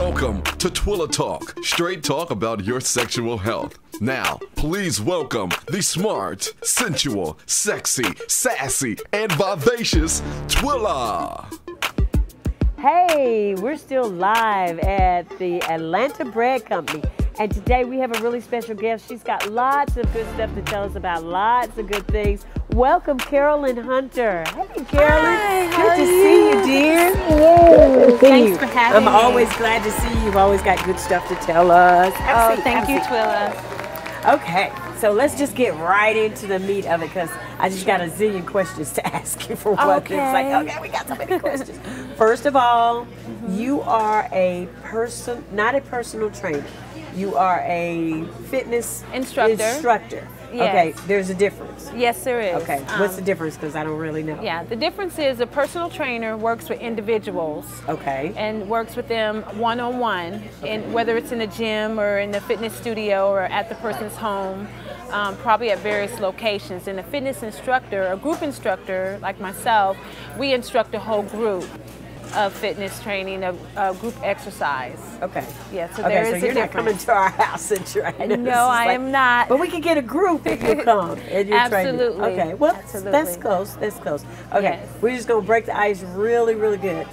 Welcome to Twilla Talk, straight talk about your sexual health. Now, please welcome the smart, sensual, sexy, sassy, and vivacious Twilla. Hey, we're still live at the Atlanta Bread Company. And today we have a really special guest. She's got lots of good stuff to tell us about, lots of good things. Welcome, Carolyn Hunter. Hey, Carolyn. Hi, good to see you, dear. Thanks for having me. I'm always glad to see you. You've always got good stuff to tell us. Thank you, Twilla. Okay, so let's just get right into the meat of it because I just got a zillion questions to ask you for one thing. It's like, okay, we got so many questions. First of all, you are not a personal trainer. You are a fitness instructor. Yes. Okay, there's a difference. Yes, there is. Okay, what's the difference? Because I don't really know. Yeah, the difference is a personal trainer works with individuals. Okay. And works with them one-on-one, and whether it's in the gym or in the fitness studio or at the person's home, probably at various locations. And a fitness instructor, a group instructor like myself, we instruct a whole group of fitness training, of group exercise. Okay. Yeah, so there is so a you're difference. not coming to our house and train. No, I am not. But we can get a group if you come and you're Absolutely. training. Okay, well, Absolutely. that's close. That's close. Okay, Yes. we're just going to break the ice really, really good.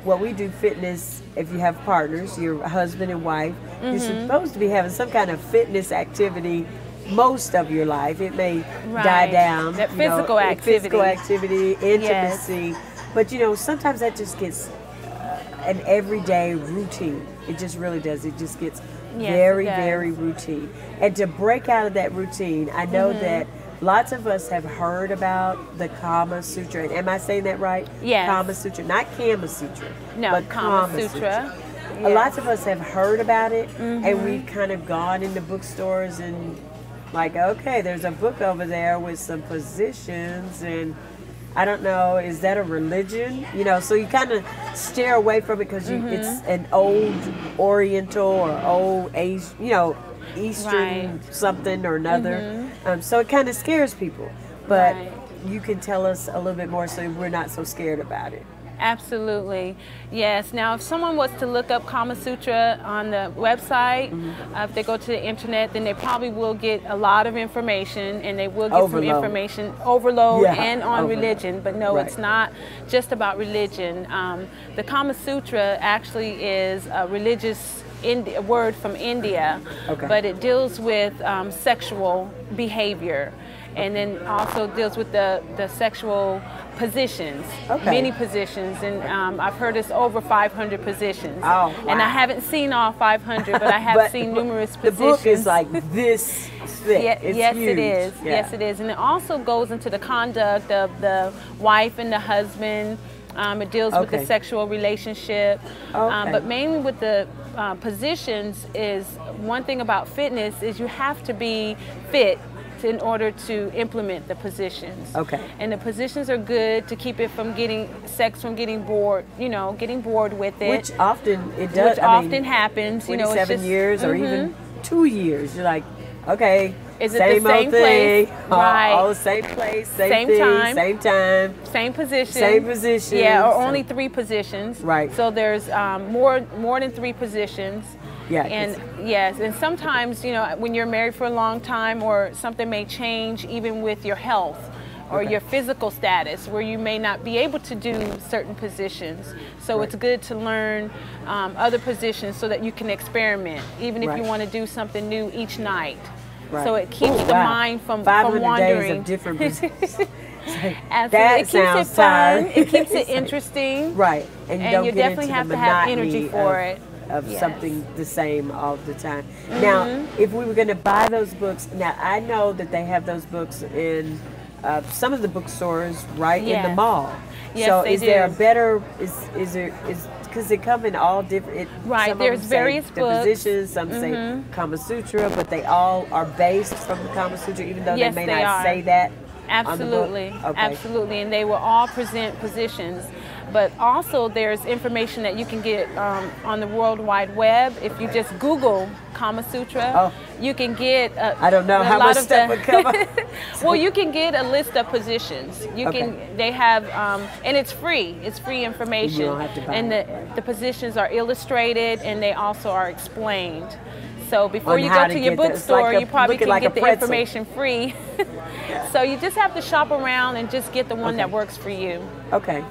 What we do fitness, if you have partners, your husband and wife, you're supposed to be having some kind of fitness activity most of your life. It may die down. That physical activity. Physical activity, intimacy. Yes. But sometimes that just gets an everyday routine. It just really does. It just gets very, very routine. And to break out of that routine, I know that lots of us have heard about the Kama Sutra. Am I saying that right? Yes. Kama Sutra, not Kama Sutra. No, but Kama Sutra. Yes. Lots of us have heard about it, and we've kind of gone into bookstores and like, okay, there's a book over there with some positions and I don't know, is that a religion? So you kind of steer away from it because it's an old Oriental or old Eastern something or another. So it kind of scares people. But you can tell us a little bit more so we're not so scared about it. Absolutely. Yes. Now, if someone was to look up Kama Sutra on the website, if they go to the internet, then they probably will get a lot of information, and they will get some information overload and on religion. But no, it's not just about religion. The Kama Sutra actually is a religious word from India, but it deals with sexual behavior. And then also deals with the sexual positions, many positions, and I've heard it's over 500 positions. Oh, wow. And I haven't seen all 500, but I have seen numerous positions. The book is like this thick. Yes, huge. it is. Yeah. Yes, it is. And it also goes into the conduct of the wife and the husband. It deals with the sexual relationship. But mainly with the positions is one thing about fitness is you have to be fit in order to implement the positions. And the positions are good to keep it from getting bored, getting bored with it. Which often it does. Which often happens. 27 years or even 2 years. You're like, okay, is it same the same old thing, place? Right. All the same place, same thing, time, same time, same position. Same position. Yeah, or only 3 positions. Right. So there's more than 3 positions. Yeah. And sometimes, when you're married for a long time or something may change even with your health or your physical status where you may not be able to do certain positions. So it's good to learn other positions so that you can experiment, even if you want to do something new each night. So it keeps the mind from 500 wandering. days of different positions. Absolutely. It keeps it fun. It keeps it interesting. Right. And you definitely have to have energy for it. Of something the same all the time. Now, if we were going to buy those books, now I know that they have those books in some of the bookstores in the mall. Yes, so they is there a do. better, because they come in all different, some there's of them various say books. The positions, some say Kama Sutra, but they all are based from the Kama Sutra, even though they may not say that. Absolutely, absolutely, and they will all present positions, But also there's information that you can get on the World Wide Web. If you just Google Kama Sutra, you can get I don't know how much stuff would come up. Well, you can get a list of positions. You can, they have, and it's free. It's free information. You don't have to buy and the positions are illustrated, and they also are explained. So before you how go to to your get that. bookstore, you probably can like get a the pretzel. information free. So you just have to shop around and just get the one that works for you. Okay.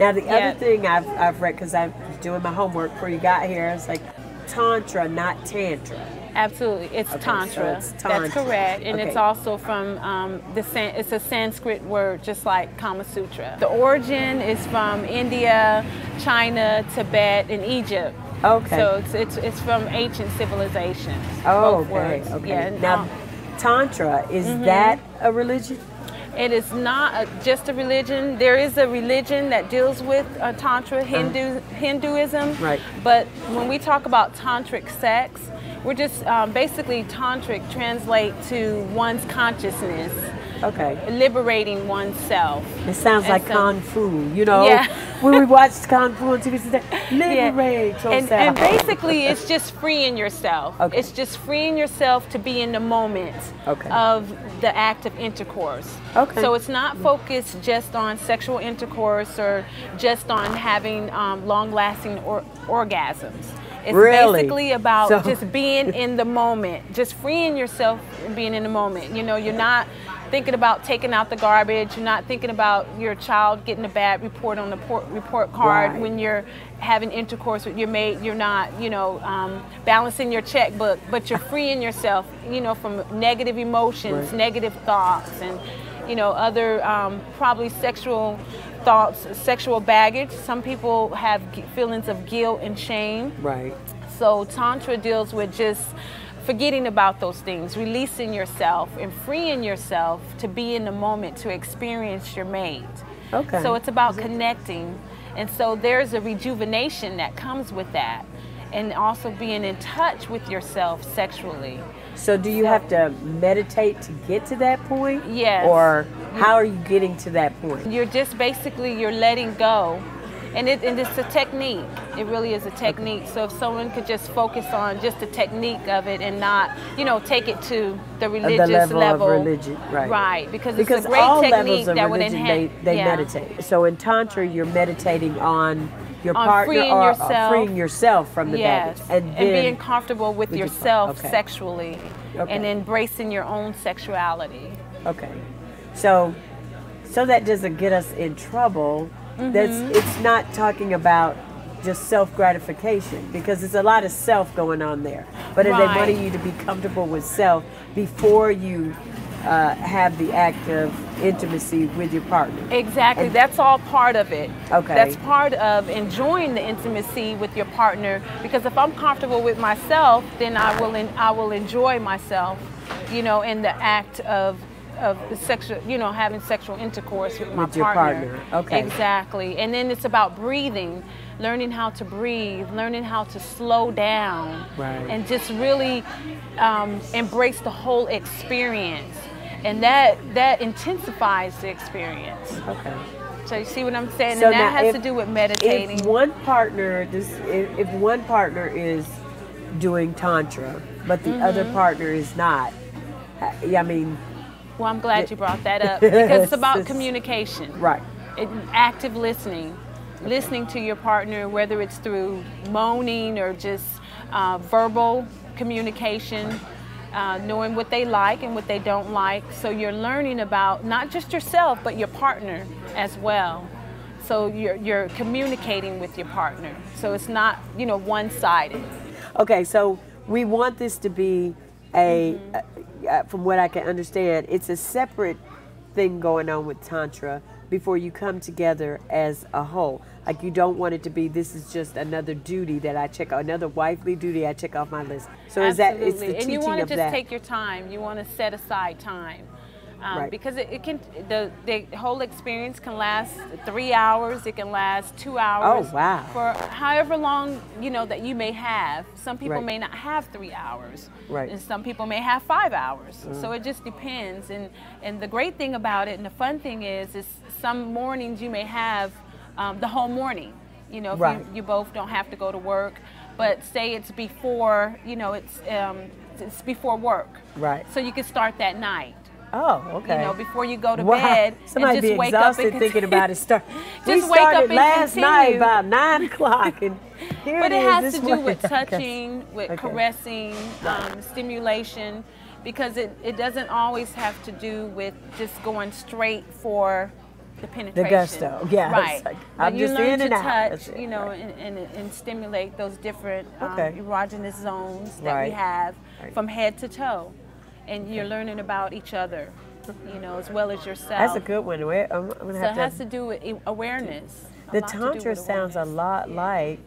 Now the other thing I've read, because I was doing my homework before you got here, it's like Tantra, not Tantra. Absolutely, it's Tantra. So it's Tantra. That's correct, and it's also from it's a Sanskrit word, just like Kama Sutra. The origin is from India, China, Tibet, and Egypt. Okay. So it's from ancient civilizations. Oh, both okay. words. Okay. Yeah. Now, Tantra, is that a religion? It is not just a religion. There is a religion that deals with Tantra, Hinduism. Right. But when we talk about tantric sex, we're just basically tantric translate to one's consciousness. Okay. Liberating oneself. It sounds like Kung Fu, you know? Yeah. When we watched Kung Fu on TV, liberate yourself. And basically, it's just freeing yourself. Okay. It's just freeing yourself to be in the moment of the act of intercourse. Okay. So it's not focused just on sexual intercourse or just on having long-lasting orgasms. It's basically about just being in the moment, just freeing yourself and being in the moment. You know, you're not thinking about taking out the garbage. You're not thinking about your child getting a bad report on the report card when you're having intercourse with your mate. You're not, you know, balancing your checkbook, but you're freeing yourself, you know, from negative emotions, negative thoughts, and, you know, other probably sexual thoughts, sexual baggage. Some people have feelings of guilt and shame. Right. So Tantra deals with just forgetting about those things, releasing yourself and freeing yourself to be in the moment, to experience your mate. Okay. So it's about connecting. And so there's a rejuvenation that comes with that. And also being in touch with yourself sexually. So do you have to meditate to get to that point? Yes. Or how are you getting to that point? You're just basically, you're letting go. And it's a technique. It really is a technique. So if someone could just focus on just the technique of it and not, you know, take it to the religious the level of religion, right? Right, because it's a great all technique levels of that would religion, enhance. they meditate. So in Tantra, you're meditating on your On partner freeing or yourself. freeing yourself from the Yes, baggage. and being comfortable with yourself okay. sexually, and embracing your own sexuality. Okay, so that doesn't get us in trouble. It's not talking about just self-gratification, because there's a lot of self going on there. But are they wanting you to be comfortable with self before you have the act of intimacy with your partner? Exactly. And that's all part of it. Okay. That's part of enjoying the intimacy with your partner, because if I'm comfortable with myself, then I will enjoy myself, you know, in the act of sexual, you know, having sexual intercourse with my partner. Okay. Exactly. And then it's about breathing, learning how to breathe, learning how to slow down, and just really embrace the whole experience. And that intensifies the experience. Okay. So you see what I'm saying? So and that now has to do with meditating. If one partner is doing Tantra, but the other partner is not, I mean. Well, I'm glad you brought that up, because it's about communication. Right. Active listening. Listening to your partner, whether it's through moaning or just verbal communication, knowing what they like and what they don't like. So you're learning about not just yourself, but your partner as well. So you're communicating with your partner. So it's not, you know, one-sided. Okay, so we want this to be from what I can understand, it's a separate thing going on with Tantra before you come together as a whole. Like, you don't want it to be, this is just another duty that I check, another wifely duty I check off my list. So is that, it's the teaching of that. And you want to just take your time. You want to set aside time. Because it can, the whole experience can last 3 hours, it can last 2 hours. Oh, wow. For however long, you know, that you may have. Some people may not have 3 hours. Right. And some people may have 5 hours. So it just depends. And the great thing about it, and the fun thing is some mornings you may have the whole morning. You know, if Right. you both don't have to go to work, but say it's before, you know, it's before work. Right. So you can start that night. Oh, okay. You know, before you go to Wow. bed, Somebody and just be wake up exhausted and thinking about it. just We wake up started and last night continue. about 9 o'clock, and here But it it is has this to do morning. with Okay. touching, with Okay. caressing, stimulation, because it doesn't always have to do with just going straight for the penetration. The gusto, yeah. Right. Like, But I'm you just learn in to and out. touch, That's it, you know, right. and stimulate those different Okay. erogenous zones that we Right. have Right. from head to toe. And you're learning about each other, you know, as well as yourself. That's a good one. I'm gonna So it have has to. to do with awareness. A The lot to do tantra with sounds a awareness. lot like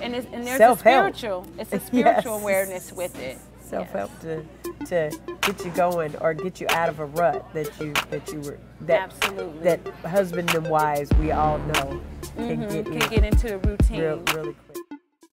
And there's self-help. it's a spiritual Yes. awareness with it. self-help to get you going or get you out of a rut that you were Absolutely. that husband and wives we all know can get Can get into a routine. really quick.